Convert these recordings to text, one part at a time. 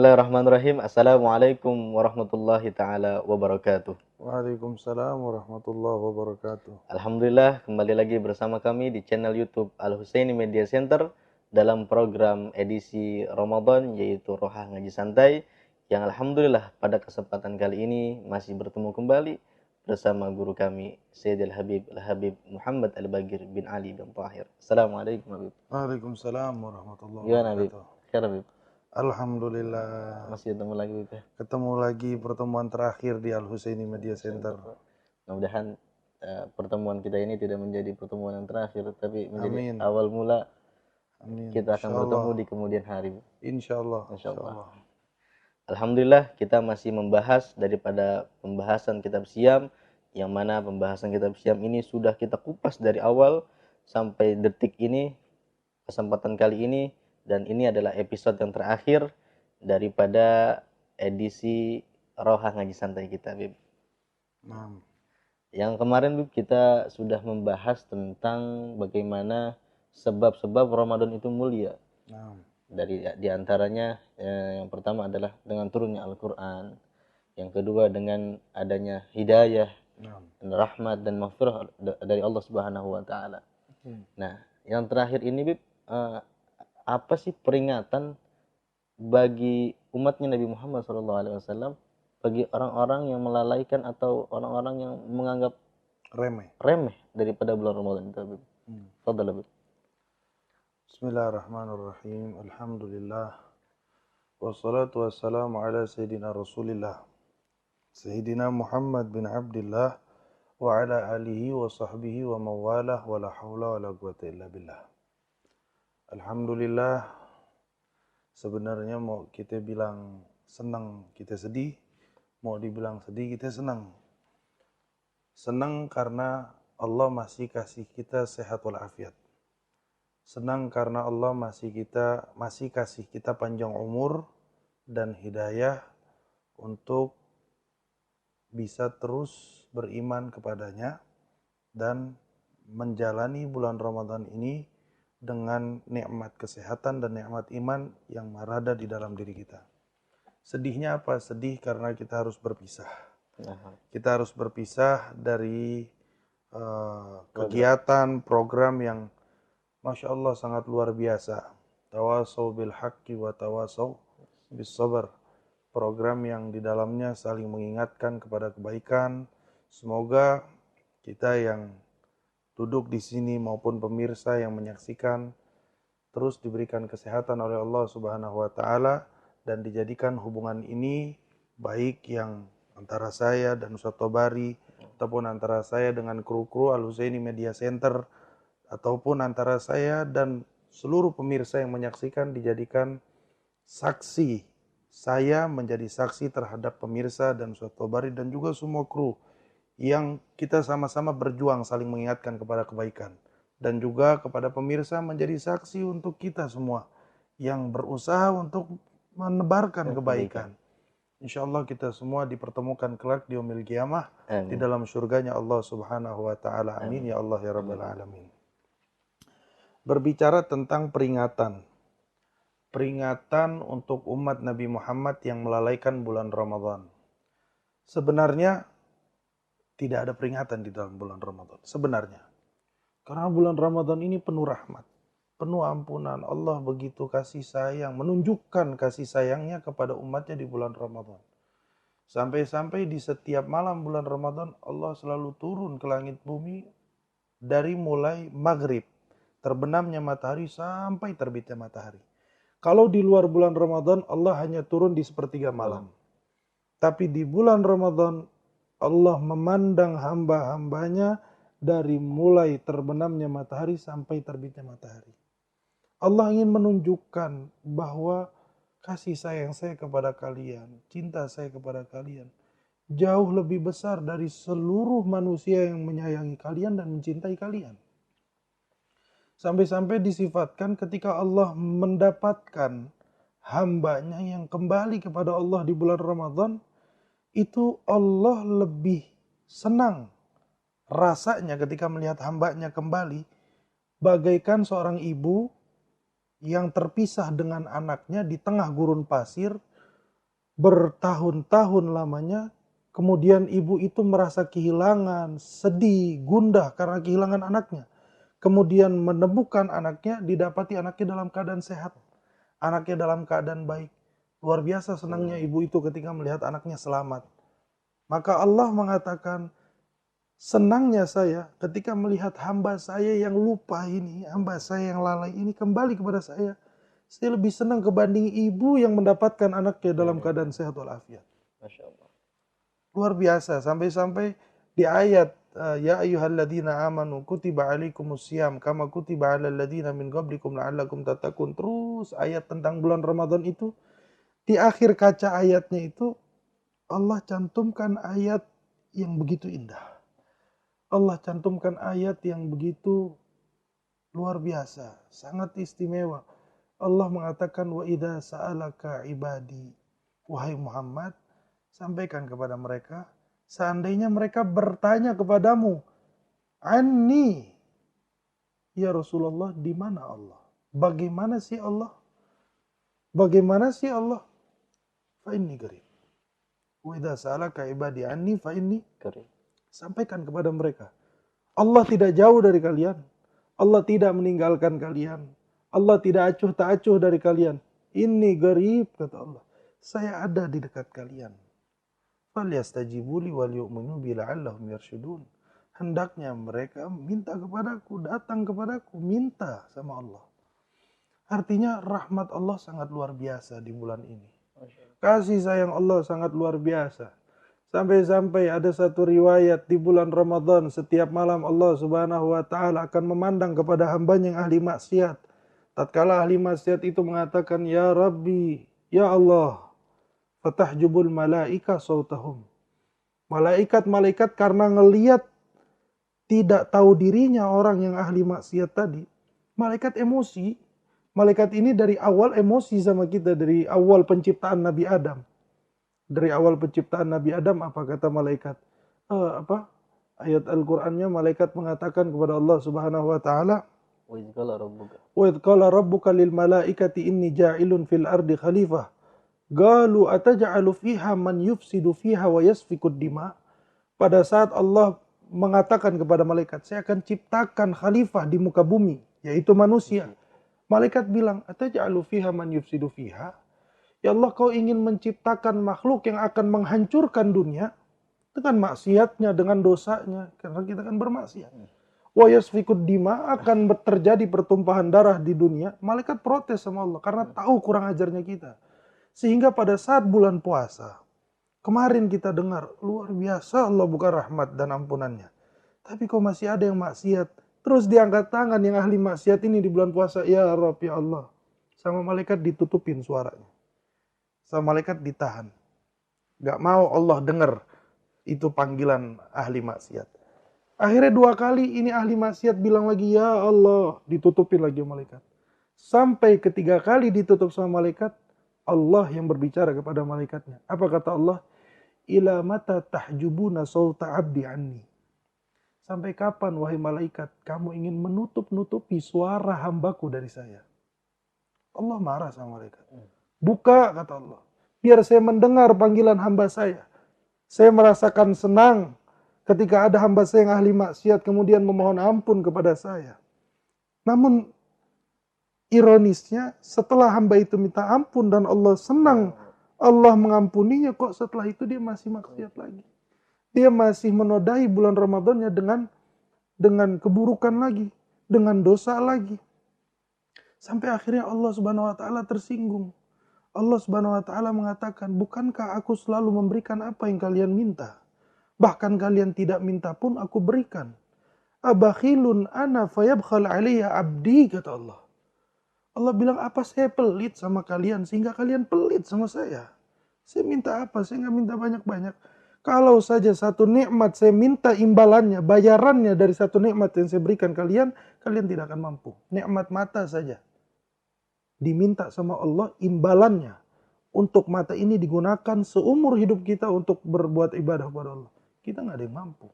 Bismillahirrahmanirrahim. Assalamualaikum warahmatullahi taala wabarakatuh. Waalaikumsalam warahmatullahi wabarakatuh. Alhamdulillah kembali lagi bersama kami di channel YouTube Al Husaini Media Center dalam program edisi Ramadan yaitu Roha Ngaji Santai yang alhamdulillah pada kesempatan kali ini masih bertemu kembali bersama guru kami Sayyidil Habib Al-Habib Muhammad Al-Bagir bin Ali bin Tahir. Assalamualaikum Habib. Waalaikumsalam warahmatullahi Gimana Habib? wabarakatuh. Khair Habib. Alhamdulillah. Masih ketemu lagi Habib ya? Ketemu lagi pertemuan terakhir di Al Husaini Media Center. Mudah-mudahan pertemuan kita ini tidak menjadi pertemuan yang terakhir, tapi menjadi Amin. awal mula Amin. kita akan bertemu Insyaallah. di kemudian hari. Insyaallah. Insyaallah. Alhamdulillah kita masih membahas daripada pembahasan kitab Syiyam, yang mana pembahasan kitab Syiyam ini sudah kita kupas dari awal sampai detik ini, kesempatan kali ini, dan ini adalah episode yang terakhir daripada edisi Roha Ngaji Santai kita, Bib. Nah, Yang kemarin Bib, kita sudah membahas tentang bagaimana sebab-sebab Ramadan itu mulia. nah, Dari diantaranya yang pertama adalah dengan turunnya Al-Quran, yang kedua dengan adanya hidayah, dan rahmat dan maghfirah dari Allah Subhanahu Wa Taala. Nah, yang terakhir ini Bib, apa sih peringatan bagi umatnya Nabi Muhammad SAW, bagi orang-orang yang melalaikan atau orang-orang yang menganggap remeh daripada bulan Ramadan itu, Habib. Fadhal, Habib. Bismillahirrahmanirrahim. Alhamdulillah. Wassalatu wassalamu ala Sayyidina Rasulillah. Sayyidina Muhammad bin Abdullah wa ala alihi wa sahbihi wa mawalah wa la hawla wa la quwata illa billah. Alhamdulillah. Sebenarnya mau kita bilang senang, kita sedih. Mau dibilang sedih, kita senang. Senang karena Allah masih kasih kita sehat walafiat. Senang karena Allah masih kasih kita panjang umur dan hidayah untuk bisa terus beriman kepadanya dan menjalani bulan Ramadan ini dengan nikmat kesehatan dan nikmat iman yang berada di dalam diri kita. Sedihnya apa? Sedih karena kita harus berpisah. Kita harus berpisah dari kegiatan, program yang Masya Allah sangat luar biasa. Tawasau bil haqqi wa tawasau bis sabar. Program yang di dalamnya saling mengingatkan kepada kebaikan. Semoga kita yang duduk di sini maupun pemirsa yang menyaksikan terus diberikan kesehatan oleh Allah Subhanahu wa taala dan dijadikan hubungan ini baik yang antara saya dan Ustaz Tobari ataupun antara saya dengan kru-kru Al Husaini Media Center ataupun antara saya dan seluruh pemirsa yang menyaksikan dijadikan saksi. Saya menjadi saksi terhadap pemirsa dan Ustaz Tobari dan juga semua kru yang kita sama-sama berjuang saling mengingatkan kepada kebaikan. Dan juga kepada pemirsa menjadi saksi untuk kita semua yang berusaha untuk menebarkan kebaikan. Insya Allah kita semua dipertemukan kelak di yaumil qiyamah di dalam surganya Allah Subhanahu wa taala. Amin ya Allah ya rabbal alamin. Berbicara tentang peringatan untuk umat Nabi Muhammad yang melalaikan bulan Ramadan. Sebenarnya tidak ada peringatan di dalam bulan Ramadan. Sebenarnya. Karena bulan Ramadan ini penuh rahmat, penuh ampunan. Allah begitu kasih sayang, menunjukkan kasih sayangnya kepada umatnya di bulan Ramadan. Sampai-sampai di setiap malam bulan Ramadan Allah selalu turun ke langit bumi dari mulai maghrib, terbenamnya matahari sampai terbitnya matahari. Kalau di luar bulan Ramadan Allah hanya turun di sepertiga malam. Tapi di bulan Ramadan Allah memandang hamba-hambanya dari mulai terbenamnya matahari sampai terbitnya matahari. Allah ingin menunjukkan bahwa kasih sayang saya kepada kalian, cinta saya kepada kalian jauh lebih besar dari seluruh manusia yang menyayangi kalian dan mencintai kalian. Sampai-sampai disifatkan ketika Allah mendapatkan hambanya yang kembali kepada Allah di bulan Ramadan, itu Allah lebih senang rasanya ketika melihat hambanya kembali, bagaikan seorang ibu yang terpisah dengan anaknya di tengah gurun pasir, bertahun-tahun lamanya, kemudian ibu itu merasa kehilangan, sedih, gundah karena kehilangan anaknya. Kemudian menemukan anaknya, didapati anaknya dalam keadaan sehat. Anaknya dalam keadaan baik. Luar biasa senangnya ibu itu ketika melihat anaknya selamat. Maka Allah mengatakan, senangnya saya ketika melihat hamba saya yang lupa ini, hamba saya yang lalai ini kembali kepada saya. Saya lebih senang kebanding ibu yang mendapatkan anaknya dalam keadaan sehat walafiat. Masya Allah. Luar biasa, sampai-sampai di ayat ya ayyuhalladzina amanu kutiba alaikumusiyam kama kutiba alal ladzina min qablikum la'allakum tattaqun. Terus ayat tentang bulan Ramadan itu, di akhir kaca ayatnya itu Allah cantumkan ayat yang begitu indah. Allah cantumkan ayat yang begitu luar biasa, sangat istimewa. Allah mengatakan, wa idza sa'alaka ibadi, wahai Muhammad, sampaikan kepada mereka, seandainya mereka bertanya kepadamu, anni, ya Rasulullah, di mana Allah? Bagaimana sih Allah? Bagaimana sih Allah? Fa inni qarib. Wa idza sa'alaka ibadi anni fa inni Qarib. Sampaikan kepada mereka, Allah tidak jauh dari kalian. Allah tidak meninggalkan kalian. Allah tidak acuh tak acuh dari kalian. Inni qarib, kata Allah. Saya ada di dekat kalian. Falyastajibu li wal yu'minu bi la'allahum yarshudun. Hendaknya mereka minta kepadaku, datang kepadaku, minta sama Allah. Artinya rahmat Allah sangat luar biasa di bulan ini. Kasih sayang Allah sangat luar biasa. Sampai-sampai ada satu riwayat di bulan Ramadan, setiap malam Allah Subhanahu wa taala akan memandang kepada hambanya yang ahli maksiat. Tatkala ahli maksiat itu mengatakan, "Ya Rabbi, ya Allah, fatahjubul malaika sautahum." Malaikat-malaikat karena ngelihat tidak tahu dirinya orang yang ahli maksiat tadi, malaikat emosi. Malaikat ini dari awal emosi sama kita, dari awal penciptaan Nabi Adam. Dari awal penciptaan Nabi Adam, apa kata malaikat? Ayat Al-Qur'annya, malaikat mengatakan kepada Allah Subhanahu wa taala, Wa idh qala rabbuka. "Wa idh qala rabbuka lil malaikati inni ja'ilun fil ardi khalifah." Qalu ataj'alu fiha man yufsidu fiha wa yasfikud dima. Pada saat Allah mengatakan kepada malaikat, saya akan ciptakan khalifah di muka bumi, yaitu manusia. Malaikat bilang, ataj'alu fiha man yufsidu fiha? Ya Allah, kau ingin menciptakan makhluk yang akan menghancurkan dunia dengan maksiatnya, dengan dosanya, karena kita kan bermaksiat. Wa yasfikud dima, akan terjadi pertumpahan darah di dunia. Malaikat protes sama Allah karena tahu kurang ajarnya kita. Sehingga pada saat bulan puasa, kemarin kita dengar luar biasa Allah buka rahmat dan ampunannya. Tapi kok masih ada yang maksiat? Terus diangkat tangan yang ahli maksiat ini di bulan puasa, ya Rabb, ya Allah. Sama malaikat ditutupin suaranya. Sama malaikat ditahan. Gak mau Allah dengar itu panggilan ahli maksiat. Akhirnya 2 kali ini ahli maksiat bilang lagi, ya Allah, ditutupin lagi malaikat. Sampai ketiga kali ditutup sama malaikat, Allah yang berbicara kepada malaikatnya. Apa kata Allah? Ila mata tahjubuna sawta abdi anni. Sampai kapan wahai malaikat kamu ingin menutup-nutupi suara hambaku dari saya? Allah marah sama malaikat. Buka, kata Allah. Biar saya mendengar panggilan hamba saya. Saya merasakan senang ketika ada hamba saya yang ahli maksiat kemudian memohon ampun kepada saya. Namun ironisnya setelah hamba itu minta ampun dan Allah senang, Allah mengampuninya, kok setelah itu dia masih maksiat lagi. Dia masih menodai bulan Ramadannya dengan keburukan lagi, dengan dosa lagi. Sampai akhirnya Allah Subhanahu wa taala tersinggung. Allah Subhanahu wa taala mengatakan, bukankah aku selalu memberikan apa yang kalian minta? Bahkan kalian tidak minta pun aku berikan. Abakhilun ana fayabkhal alayya abdi, kata Allah. Allah bilang, apa saya pelit sama kalian sehingga kalian pelit sama saya? Saya minta apa? Saya nggak minta banyak-banyak. Kalau saja satu nikmat saya minta imbalannya, bayarannya dari satu nikmat yang saya berikan kalian, kalian tidak akan mampu. Nikmat mata saja. Diminta sama Allah imbalannya. Untuk mata ini digunakan seumur hidup kita untuk berbuat ibadah kepada Allah. Kita nggak ada yang mampu.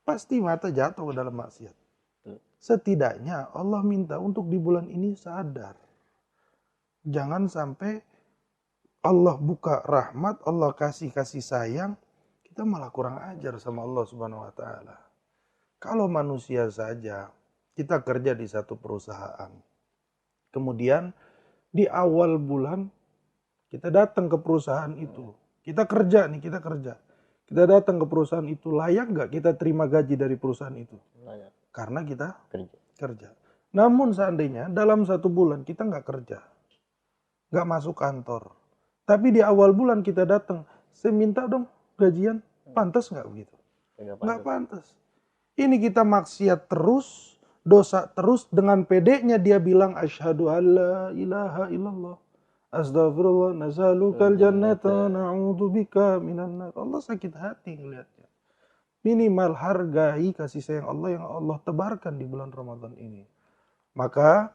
Pasti mata jatuh ke dalam maksiat. Setidaknya Allah minta untuk di bulan ini sadar. Jangan sampai Allah buka rahmat, Allah kasih sayang, kita malah kurang ajar sama Allah Subhanahu wa taala. Kalau manusia saja, kita kerja di satu perusahaan. Kemudian di awal bulan kita datang ke perusahaan itu. Kita kerja. Kita datang ke perusahaan itu, layak nggak kita terima gaji dari perusahaan itu? Layak. Karena kita Kerja. Namun seandainya dalam satu bulan kita nggak kerja, nggak masuk kantor, tapi di awal bulan kita datang, saya minta dong gajian, pantas nggak begitu? Nggak pantas. Ini kita maksiat terus, dosa terus, dengan pedenya dia bilang asyhadu alla ilaha illallah, astagfirullah, nasalukal jannata, na'udzubika minan nar. Allah sakit hati ngelihatnya. Minimal hargai kasih sayang Allah yang Allah tebarkan di bulan Ramadan ini. Maka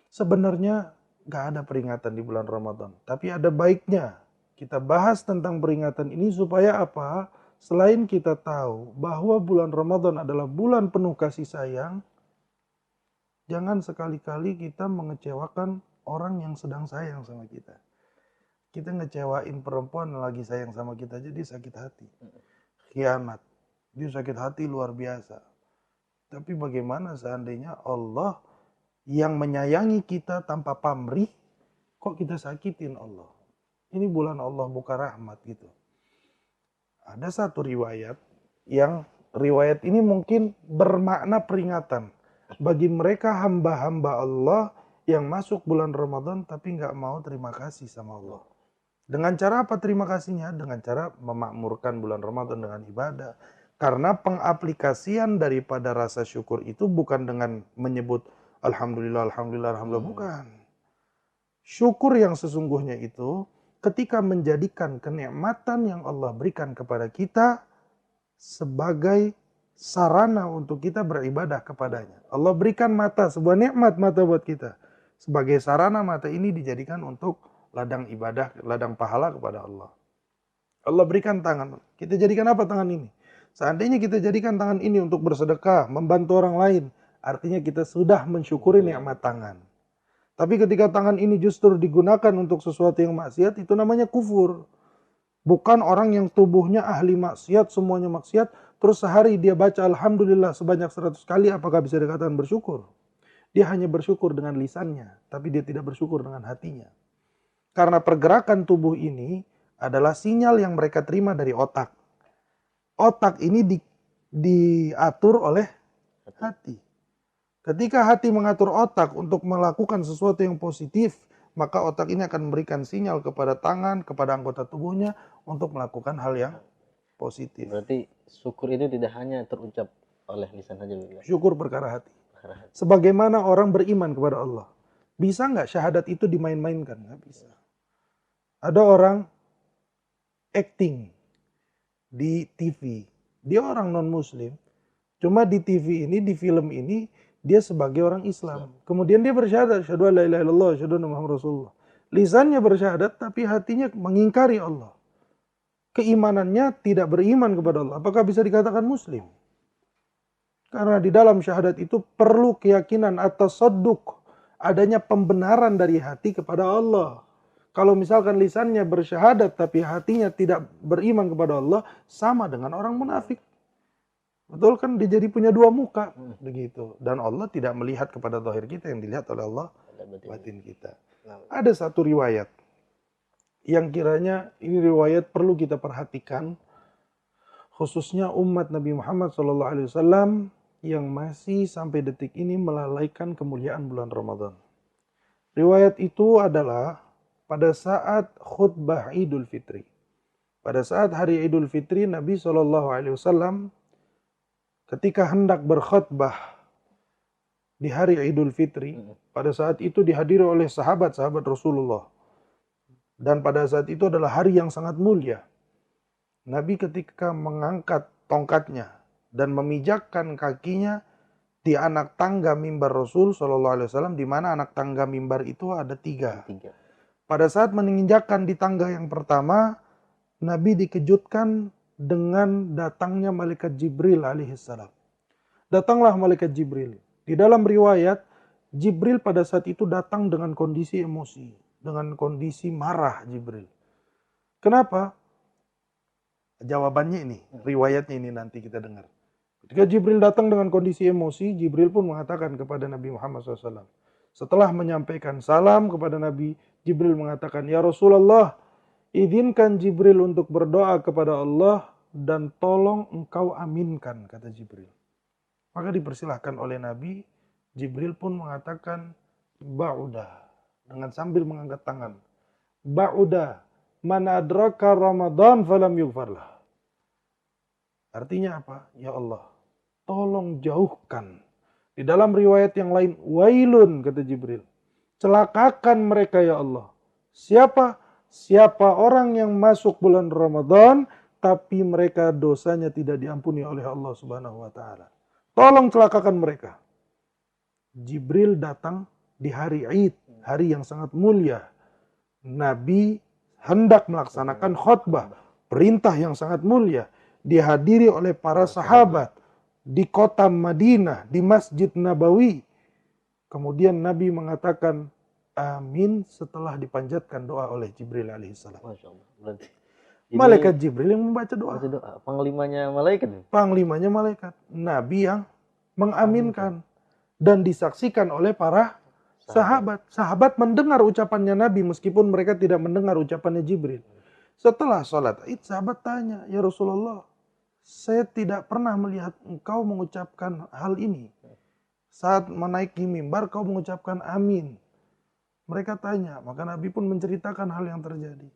sebenarnya gak ada peringatan di bulan Ramadan. Tapi ada baiknya kita bahas tentang peringatan ini supaya apa? Selain kita tahu bahwa bulan Ramadan adalah bulan penuh kasih sayang, jangan sekali-kali kita mengecewakan orang yang sedang sayang sama kita. Kita ngecewain perempuan yang lagi sayang sama kita, jadi sakit hati. Khianat. Dia sakit hati luar biasa. Tapi bagaimana seandainya Allah yang menyayangi kita tanpa pamrih, kok kita sakitin Allah? Ini bulan Allah buka rahmat gitu. Ada satu riwayat yang riwayat ini mungkin bermakna peringatan bagi mereka hamba-hamba Allah yang masuk bulan Ramadan tapi nggak mau terima kasih sama Allah. Dengan cara apa terima kasihnya? Dengan cara memakmurkan bulan Ramadan dengan ibadah. Karena pengaplikasian daripada rasa syukur itu bukan dengan menyebut Alhamdulillah, Alhamdulillah, Alhamdulillah, bukan. Syukur yang sesungguhnya itu ketika menjadikan kenikmatan yang Allah berikan kepada kita sebagai sarana untuk kita beribadah kepadanya. Allah berikan mata, sebuah nikmat mata buat kita. Sebagai sarana mata ini dijadikan untuk ladang ibadah, ladang pahala kepada Allah. Allah berikan tangan. Kita jadikan apa tangan ini? Seandainya kita jadikan tangan ini untuk bersedekah, membantu orang lain, artinya kita sudah mensyukuri nikmat tangan. Tapi ketika tangan ini justru digunakan untuk sesuatu yang maksiat, itu namanya kufur. Bukan orang yang tubuhnya ahli maksiat, semuanya maksiat, terus sehari dia baca Alhamdulillah sebanyak 100 kali, apakah bisa dikatakan bersyukur? Dia hanya bersyukur dengan lisannya, tapi dia tidak bersyukur dengan hatinya. Karena pergerakan tubuh ini adalah sinyal yang mereka terima dari otak. Otak ini diatur oleh hati. Ketika hati mengatur otak untuk melakukan sesuatu yang positif, maka otak ini akan memberikan sinyal kepada tangan, kepada anggota tubuhnya untuk melakukan hal yang positif. Berarti syukur itu tidak hanya terucap oleh lisan saja. Syukur perkara hati. Sebagaimana orang beriman kepada Allah. Bisa nggak syahadat itu dimain-mainkan? Nggak bisa. Ada orang acting di TV. Dia orang non-muslim. Cuma di TV ini, di film ini, dia sebagai orang Islam. Kemudian dia bersyahadat, asyhadu an la ilaha illallah, asyhadu anna Muhammadar Rasulullah. Lisannya bersyahadat, tapi hatinya mengingkari Allah. Keimanannya tidak beriman kepada Allah. Apakah bisa dikatakan muslim? Karena di dalam syahadat itu perlu keyakinan atas sadduq. Adanya pembenaran dari hati kepada Allah. Kalau misalkan lisannya bersyahadat tapi hatinya tidak beriman kepada Allah, sama dengan orang munafik. Betul kan? Dia jadi punya dua muka. Begitu. Dan Allah tidak melihat kepada zahir kita, yang dilihat oleh Allah batin kita. Ada satu riwayat yang kiranya ini riwayat perlu kita perhatikan, khususnya umat Nabi Muhammad SAW yang masih sampai detik ini melalaikan kemuliaan bulan Ramadan. Riwayat itu adalah pada saat khutbah Idul Fitri. Pada saat hari Idul Fitri, Nabi SAW ketika hendak berkhutbah di hari Idul Fitri, pada saat itu dihadiri oleh sahabat-sahabat Rasulullah. Dan pada saat itu adalah hari yang sangat mulia. Nabi ketika mengangkat tongkatnya dan memijakkan kakinya di anak tangga mimbar Rasul SAW, di mana anak tangga mimbar itu ada tiga. Pada saat menginjakkan di tangga yang pertama, Nabi dikejutkan dengan datangnya malaikat Jibril alaihissalam. Datanglah malaikat Jibril. Di dalam riwayat, Jibril pada saat itu datang dengan kondisi emosi. dengan kondisi marah Jibril. Kenapa? Jawabannya ini, riwayatnya ini nanti kita dengar. Ketika Jibril datang dengan kondisi emosi, Jibril pun mengatakan kepada Nabi Muhammad SAW. Setelah menyampaikan salam kepada Nabi, Jibril mengatakan, "Ya Rasulullah, izinkan Jibril untuk berdoa kepada Allah dan tolong engkau aminkan," kata Jibril. Maka dipersilahkan oleh Nabi, Jibril pun mengatakan, "Ba'udah," dengan sambil mengangkat tangan. "Ba'udah, man adraka Ramadan falam yughfarlah." Artinya apa? Ya Allah, tolong jauhkan. Di dalam riwayat yang lain, wailun, kata Jibril. Celakakan mereka ya Allah. Siapa? Siapa orang yang masuk bulan Ramadan, tapi mereka dosanya tidak diampuni oleh Allah Subhanahu wa Ta'ala. Tolong celakakan mereka. Jibril datang di hari Id, hari yang sangat mulia. Nabi hendak melaksanakan khutbah, perintah yang sangat mulia. Dihadiri oleh para sahabat di kota Madinah, di Masjid Nabawi. Kemudian Nabi mengatakan amin setelah dipanjatkan doa oleh Jibril alaihissalam. Masya Allah. Berarti Malaikat Jibril yang membaca doa. Panglimanya malaikat. Panglimanya malaikat. Nabi yang mengaminkan. Dan disaksikan oleh para sahabat. Sahabat mendengar ucapannya Nabi meskipun mereka tidak mendengar ucapannya Jibril. Setelah sholat Id, sahabat tanya, "Ya Rasulullah, saya tidak pernah melihat engkau mengucapkan hal ini. Saat menaiki mimbar kau mengucapkan amin." Mereka tanya, maka Nabi pun menceritakan hal yang terjadi.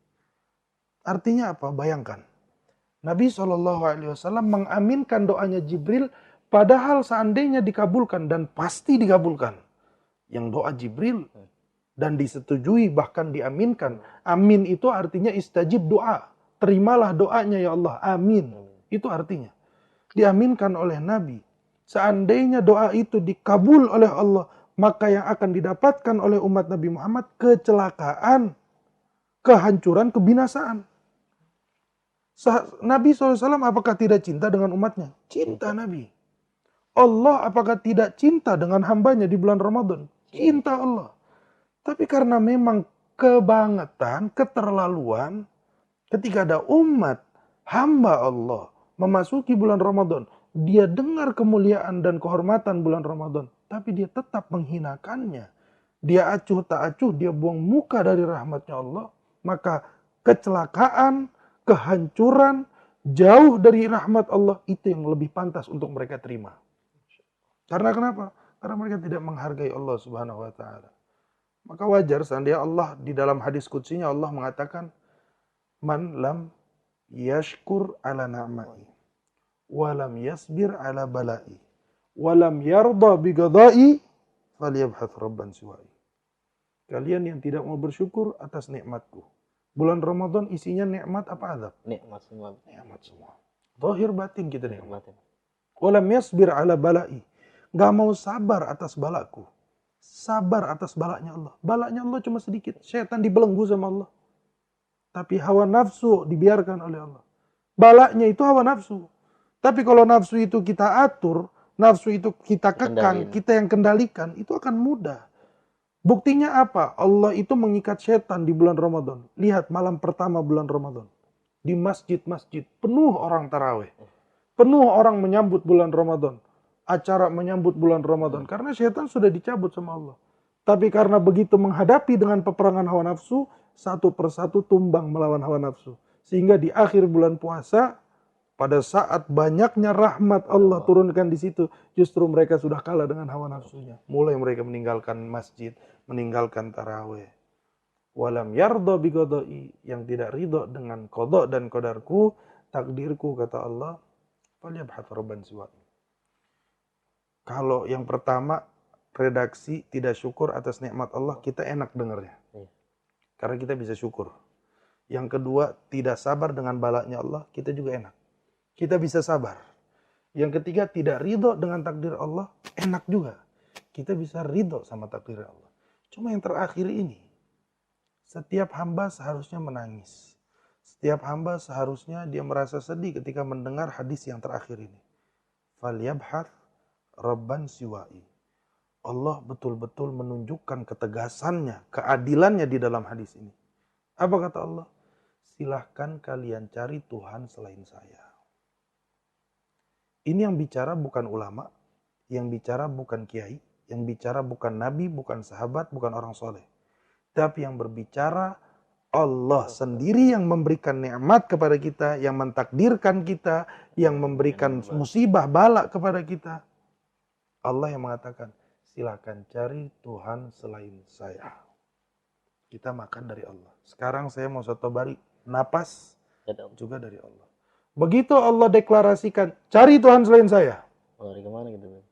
Artinya apa? Bayangkan. Nabi SAW mengaminkan doanya Jibril, padahal seandainya dikabulkan, dan pasti dikabulkan. Yang doa Jibril dan disetujui, bahkan diaminkan. Amin itu artinya istajib doa. Terimalah doanya ya Allah, amin. Itu artinya. Diaminkan oleh Nabi. Seandainya doa itu dikabul oleh Allah, maka yang akan didapatkan oleh umat Nabi Muhammad kecelakaan, kehancuran, kebinasaan. Nabi SAW apakah tidak cinta dengan umatnya? Cinta Nabi. Allah apakah tidak cinta dengan hambanya di bulan Ramadan? Cinta Allah. Tapi karena memang kebangetan, keterlaluan, ketika ada umat hamba Allah memasuki bulan Ramadan, dia dengar kemuliaan dan kehormatan bulan Ramadan, tapi dia tetap menghinakannya. Dia acuh tak acuh, dia buang muka dari rahmatnya Allah, maka kecelakaan, kehancuran, jauh dari rahmat Allah, itu yang lebih pantas untuk mereka terima. Karena kenapa? Karena mereka tidak menghargai Allah Subhanahu wa Ta'ala. Maka wajar seandainya Allah di dalam hadis qudsinya Allah mengatakan, "Man lam yashkur ala na'mai, wa lam yasbir ala balai, wa lam yarda bigadai, falyabhath rabban siwai." Kalian yang tidak mau bersyukur atas nikmatku. Bulan Ramadan isinya nikmat apa azab? Nikmat semua. Nikmat semua. Zahir batin kita nikmat. Nikmat. Wa lam yasbir ala balai. Gak mau sabar atas balaku. Sabar atas balaknya Allah. Balaknya Allah cuma sedikit. Syaitan dibelenggu sama Allah. Tapi hawa nafsu dibiarkan oleh Allah. Balaknya itu hawa nafsu. Tapi kalau nafsu itu kita atur, nafsu itu kita kekang, kita yang kendalikan, itu akan mudah. Buktinya apa? Allah itu mengikat syaitan di bulan Ramadan. Lihat malam pertama bulan Ramadan. Di masjid-masjid penuh orang tarawih. Penuh orang menyambut bulan Ramadan. Acara menyambut bulan Ramadan. Karena syaitan sudah dicabut sama Allah. Tapi karena begitu menghadapi dengan peperangan hawa nafsu, satu persatu tumbang melawan hawa nafsu. Sehingga di akhir bulan puasa, pada saat banyaknya rahmat Allah turunkan di situ, justru mereka sudah kalah dengan hawa nafsunya. Mulai mereka meninggalkan masjid, meninggalkan tarawih. Walam yarda biqadai, yang tidak ridho dengan qada dan qadarku, takdirku, kata Allah, falyabhath rabban siwai. Kalau yang pertama, redaksi tidak syukur atas nikmat Allah, kita enak dengarnya. Karena kita bisa syukur. Yang kedua, tidak sabar dengan balaknya Allah, kita juga enak. Kita bisa sabar. Yang ketiga, tidak ridho dengan takdir Allah, enak juga. Kita bisa ridho sama takdir Allah. Cuma yang terakhir ini, setiap hamba seharusnya menangis. Setiap hamba seharusnya dia merasa sedih ketika mendengar hadis yang terakhir ini. Falyabhath rabban siwai. Allah betul-betul menunjukkan ketegasannya, keadilannya di dalam hadis ini. Apa kata Allah? Silahkan kalian cari Tuhan selain saya. Ini yang bicara bukan ulama, yang bicara bukan kiai, yang bicara bukan nabi, bukan sahabat, bukan orang soleh. Tapi yang berbicara Allah sendiri yang memberikan nikmat kepada kita, yang mentakdirkan kita, yang memberikan musibah bala kepada kita. Allah yang mengatakan, silakan cari Tuhan selain saya. Kita makan dari Allah. Sekarang saya mau soto bari, napas juga dari Allah. Begitu Allah deklarasikan, cari Tuhan selain saya. Dari kemana gitu?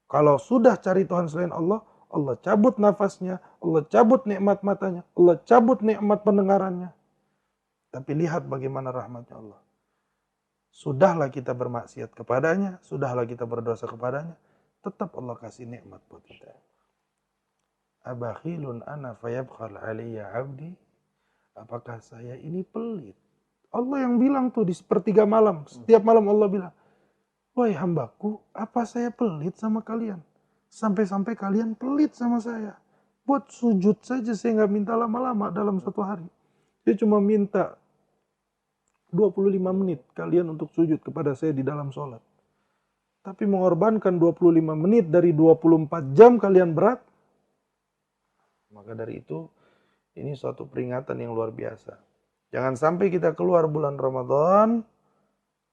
Kalau sudah cari Tuhan selain Allah, Allah cabut nafasnya, Allah cabut nikmat matanya, Allah cabut nikmat pendengarannya. Tapi lihat bagaimana rahmatnya Allah. Sudahlah kita bermaksiat kepadanya, sudahlah kita berdosa kepadanya, tetap Allah kasih nikmat buat kita. Abakhilun ana fayabkhal aliyya abdi. Apakah saya ini pelit? Allah yang bilang tuh di sepertiga malam. Setiap malam Allah bilang, wahai hambaku, apa saya pelit sama kalian? Sampai-sampai kalian pelit sama saya. Buat sujud saja saya nggak minta lama-lama dalam satu hari. Saya cuma minta 25 menit kalian untuk sujud kepada saya di dalam sholat. Tapi mengorbankan 25 menit dari 24 jam kalian berat. Maka dari itu, ini suatu peringatan yang luar biasa. Jangan sampai kita keluar bulan Ramadan,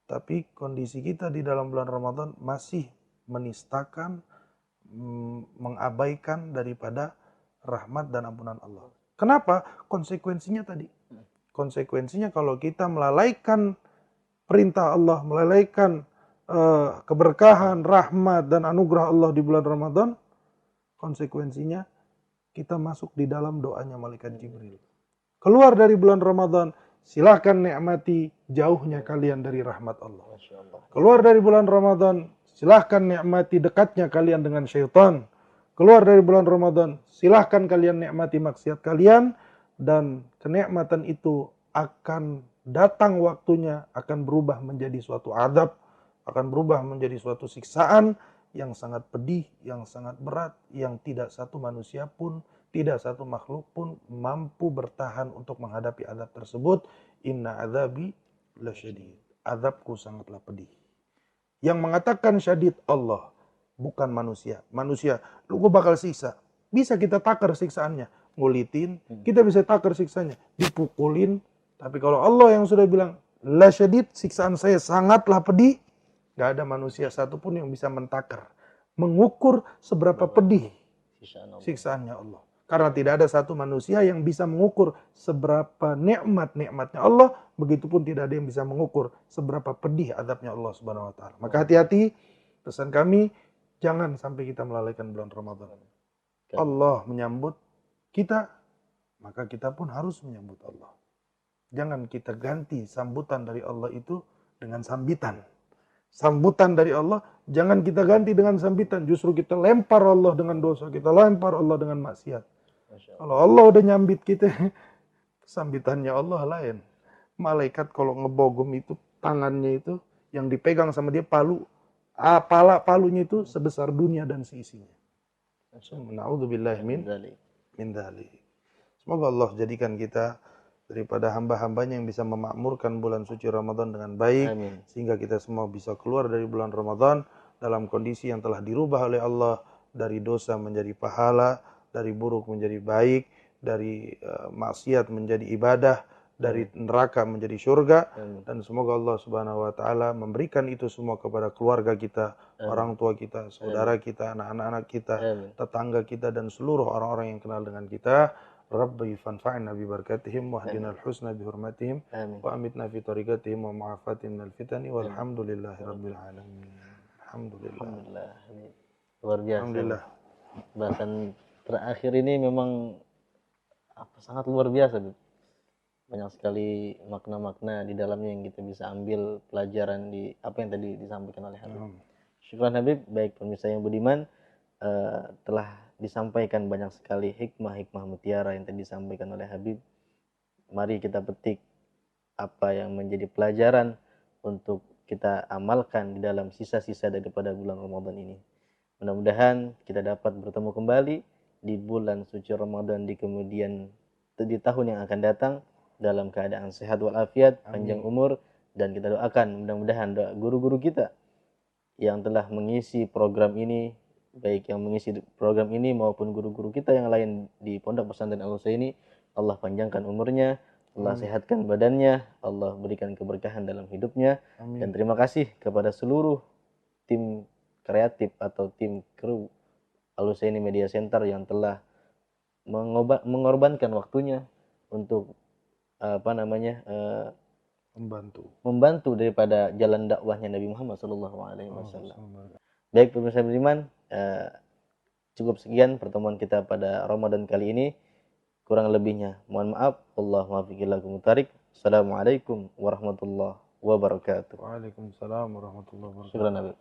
tapi kondisi kita di dalam bulan Ramadan masih menistakan, mengabaikan daripada rahmat dan ampunan Allah. Kenapa? Konsekuensinya tadi. Konsekuensinya kalau kita melalaikan perintah Allah, melalaikan keberkahan, rahmat, dan anugerah Allah di bulan Ramadan, konsekuensinya kita masuk di dalam doanya malaikat Jibril. Keluar dari bulan Ramadan, silahkan nikmati jauhnya kalian dari rahmat Allah. Keluar dari bulan Ramadan, silahkan nikmati dekatnya kalian dengan syaitan. Keluar dari bulan Ramadan, silahkan kalian nikmati maksiat kalian. Dan kenikmatan itu akan datang waktunya, akan berubah menjadi suatu adab, akan berubah menjadi suatu siksaan yang sangat pedih, yang sangat berat, yang tidak satu manusia pun, tidak satu makhluk pun mampu bertahan untuk menghadapi azab tersebut. Inna azabi lasyadid. Azabku sangatlah pedih. Yang mengatakan syadid Allah, bukan manusia. Manusia, lu gue bakal siksa. Bisa kita takar siksaannya. Ngulitin, kita bisa takar siksanya. Dipukulin. Tapi kalau Allah yang sudah bilang, lasyadid, siksaan saya sangatlah pedih. Gak ada manusia satupun yang bisa mentakar. Mengukur seberapa pedih siksaannya Allah. Karena tidak ada satu manusia yang bisa mengukur seberapa nikmatnya Allah, begitupun tidak ada yang bisa mengukur seberapa pedih azabnya Allah Subhanahu wa taala. Maka hati-hati, pesan kami, jangan sampai kita melalaikan bulan Ramadan. Allah menyambut kita, maka kita pun harus menyambut Allah. Jangan kita ganti sambutan dari Allah itu dengan sambitan. Sambutan dari Allah, jangan kita ganti dengan sambitan. Justru kita lempar Allah dengan dosa, kita lempar Allah dengan maksiat. Kalau Allah udah nyambit kita, sambitannya Allah lain. Malaikat kalau ngebogom itu, tangannya itu, yang dipegang sama dia palu, palunya itu sebesar dunia dan seisinya. Na'udzubillah min dzalik. Semoga Allah jadikan kita daripada hamba-hambanya yang bisa memakmurkan bulan suci Ramadan dengan baik. Amin. Sehingga kita semua bisa keluar dari bulan Ramadan dalam kondisi yang telah dirubah oleh Allah, dari dosa menjadi pahala, dari buruk menjadi baik, dari maksiat menjadi ibadah, dari neraka menjadi surga. Dan semoga Allah Subhanahu wa taala memberikan itu semua kepada keluarga kita, orang tua kita, saudara kita, anak-anak kita, tetangga kita, dan seluruh orang-orang yang kenal dengan kita. Rabbi fanfa'na bi barakatihim wahdina al-husna bi hurmatihim wa amitna fi tariqatihim wa ma'afatin minal fitani walhamdulillahi rabbil alamin. Alhamdulillah. Luar biasa. Alhamdulillah. Bahasan terakhir ini memang sangat luar biasa. Banyak sekali makna-makna di dalamnya yang kita bisa ambil pelajaran di apa yang tadi disampaikan oleh Habib. Syukran Habib, baik pemirsa yang budiman, telah disampaikan banyak sekali hikmah-hikmah mutiara yang tadi disampaikan oleh Habib. Mari kita petik apa yang menjadi pelajaran untuk kita amalkan di dalam sisa-sisa daripada bulan Ramadan ini. Mudah-mudahan kita dapat bertemu kembali di bulan suci Ramadan di tahun yang akan datang dalam keadaan sehat walafiat, panjang umur, dan kita doakan mudah-mudahan guru-guru kita yang telah mengisi program ini, baik yang mengisi program ini maupun guru-guru kita yang lain di Pondok Pesantren Al-Husaini, Allah panjangkan umurnya, Allah sehatkan badannya, Allah berikan keberkahan dalam hidupnya. Dan terima kasih kepada seluruh tim kreatif atau tim kru Al-Husaini Media Center yang telah mengorbankan waktunya untuk membantu daripada jalan dakwahnya Nabi Muhammad SAW. Baik pemirsa beriman, cukup sekian pertemuan kita pada Ramadan kali ini. Kurang lebihnya mohon maaf. Wallahu muwaffiq. Assalamualaikum warahmatullahi wabarakatuh. Waalaikumsalam warahmatullahi wabarakatuh. Syukran Nabi.